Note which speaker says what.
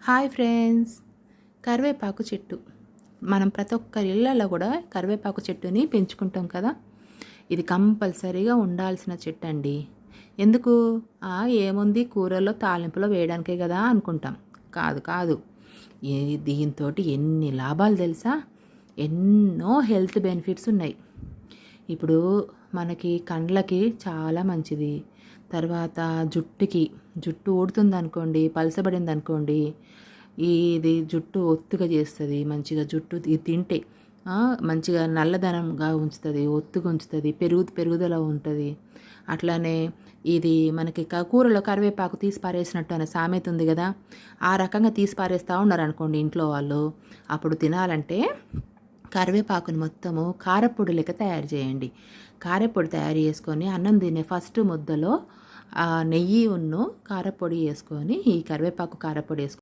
Speaker 1: Hi friends, కరివేపాకు చెట్టు. మనం ప్రతి ఒక్కరి ఇళ్ళల్లో కూడా కరివేపాకు చెట్టుని పెంచుకుంటాం కదా. ఇది కంపల్సరీగా ఉండాల్సిన చెట్టు అండి. ఎందుకు? ఏముంది, కూరల్లో తాలింపులో వేయడానికే కదా అనుకుంటాం. కాదు కాదు, దీంతో ఎన్ని లాభాలు తెలుసా? ఎన్నో హెల్త్ బెనిఫిట్స్ ఉన్నాయి. ఇప్పుడు మనకి కండ్లకి చాలా మంచిది. తర్వాత జుట్టు ఊడుతుంది అనుకోండి, పలసబడింది అనుకోండి, ఇది జుట్టు ఒత్తుగా చేస్తుంది. మంచిగా జుట్టు తింటే మంచిగా నల్లదనంగా ఉంచుతుంది, ఒత్తుగా ఉంచుతుంది, పెరుగుదల ఉంటుంది. అట్లానే ఇది మనకి కూరలో కరివేపాకు తీసి పారేసినట్టు అనే సామెత ఉంది కదా, ఆ రకంగా తీసి పారేస్తూ ఉన్నారు అనుకోండి ఇంట్లో వాళ్ళు. అప్పుడు తినాలంటే కరివేపాకుని మొత్తము కారపొడి లెక్క తయారు చేయండి. కారపొడి తయారు చేసుకొని అన్నం తినే ఫస్ట్ ముద్దలో నెయ్యి కారపొడి వేసుకొని, ఈ కరివేపాకు కారపొడి వేసుకొని